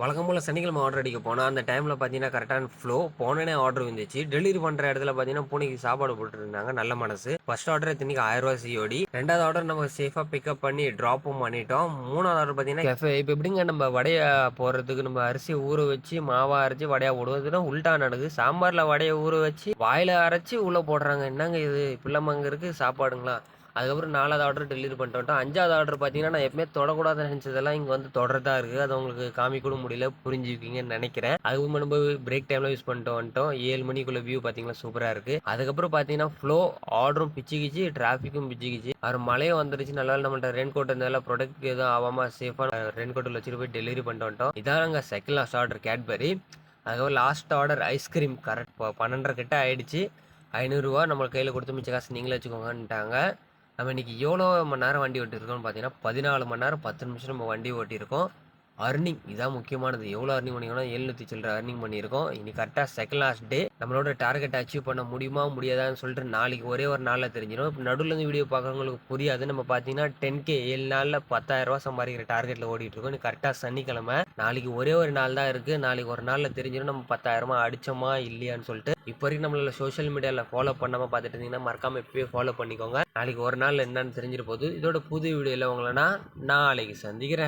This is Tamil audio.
வழக்கம் போல் சனிக்கிழமை ஆர்டர் அடிக்க போனால் அந்த டைமில் பார்த்தீங்கன்னா கரெக்டான ஃப்ளோ போனே ஆர்டர் வந்துச்சு. டெலிவரி பண்ணுற இடத்துல பார்த்தீங்கன்னா பூனைக்கு சாப்பாடு போட்டுருந்தாங்க. நல்ல மனசு. ஃபர்ஸ்ட் ஆர்டர் இத்தனைக்கு 1000 சிஓடி. ரெண்டாவது ஆர்டர் நம்ம சேஃபாக பிக்கப் பண்ணி ட்ராப்பும் பண்ணிட்டோம். மூணாவது ஆர்டர் பார்த்தீங்கன்னா கேஃபே. இப்போ எப்படிங்க நம்ம வடையை போடுறதுக்கு நம்ம அரிசியை ஊற வச்சு மாவா அரைச்சி வடையா போடுவதுன்னா உல்ட்டா நடக்குது. சாம்பாரில் வடையை ஊற வச்சு வாயில் அரைச்சி உள்ளே போடுறாங்க. என்னங்க இது இப்படிலாம் அங்கே இருக்குது சாப்பாடுங்களா? அதுக்கப்புறம் 4வது ஆர்டர் டெலிவரி பண்ணிட்டு வந்துட்டோம். 5வது ஆர்டர் பார்த்தீங்கன்னா நான் எப்பவுமே தொடக்கூடாதுன்னு நினச்சதெல்லாம் இங்கே வந்து தொடர்றதா இருக்குது. அது உங்களுக்கு காமிக்க கூட முடியல, புரிஞ்சுக்கிங்கன்னு நினைக்கிறேன். அதுக்கு நம்ம பிரேக் டைமில் யூஸ் பண்ணிட்டு வந்துட்டோம். 7 மணிக்குள்ள வியூ பார்த்தீங்கன்னா சூப்பராக இருக்குது. அதுக்கப்புறம் பார்த்தீங்கன்னா ஃப்ளோ ஆர்டரும் பிச்சுக்கிச்சு, டிராஃபிக்கும் பிச்சுக்கிச்சு. அவர் மழையும் வந்துருச்சு. நல்லா நம்மள்ட்ட ரெயின் கோட் இருந்தாலும் ப்ரொடக்ட் எதுவும் ஆகாமல் சேஃபாக ரெயின் கோட்டில் வச்சுட்டு போய் டெலிவரி பண்ணிட்டு வந்துட்டோம். இதான் நாங்கள் செகண்ட் லாஸ்ட் ஆர்டர் கேட்பரி. அதுக்கப்புறம் லாஸ்ட் ஆர்டர் ஐஸ்கிரீம் கரெக்ட் 12:30 கிட்ட ஆயிடுச்சு. 500 ரூபா நம்ம கையில் கொடுத்து மிச்ச காசு நீங்களே வச்சுக்கோங்கன்ட்டாங்க. நம்ம இன்னைக்கு எவ்வளோ மணி நேரம் வண்டி ஓட்டியிருக்கோம்னு பார்த்தீங்கன்னா 14 மணி நேரம் 10 நிமிஷம் நம்ம வண்டி ஓட்டியிருக்கோம். அர்னிங் இதான் முக்கியமானது. எவ்வளோ அர்னிங் பண்ணிக்கணும்? 700 சில்லற அர்னிங் பண்ணியிருக்கோம். இன்னைக்கு கரெக்டாக செகண்ட் லாஸ்ட் டே. நம்மளோட டார்கெட் அச்சீவ் பண்ண முடியுமா முடியாதான்னு சொல்லிட்டு நாளைக்கு ஒரே ஒரு நாளில் தெரிஞ்சிடும். இப்போ நடுவில் வீடியோ பார்க்குறவங்களுக்கு புரியாது. நம்ம பார்த்தீங்கன்னா 10K 7 நாளில் 10,000 ரூபா சம்பாதிக்கிற டார்கெட்டில் ஓடிட்டு இருக்கோம். இன்னைக்கு கரெக்டாக சனிக்கிழமை. நாளைக்கு ஒரே ஒரு நாள் தான் இருக்குது. நாளைக்கு ஒரு நாளில் தெரிஞ்சிடும் நம்ம 10,000 அடிச்சோமா இல்லையான்னு சொல்லிட்டு. இப்போ வரைக்கும் நம்மளால சோஷியல் மீடியாவில் ஃபாலோ பண்ணாமல் பார்த்துட்டு இருந்தீங்கன்னா மறக்காமல் இப்போயே ஃபாலோ பண்ணிக்கோங்க. நாளைக்கு ஒரு நாள் என்னன்னு தெரிஞ்சிட போகுது. இதோட புது வீடியோவில் உங்களை நான் நாளைக்கு சந்திக்கிறேன்.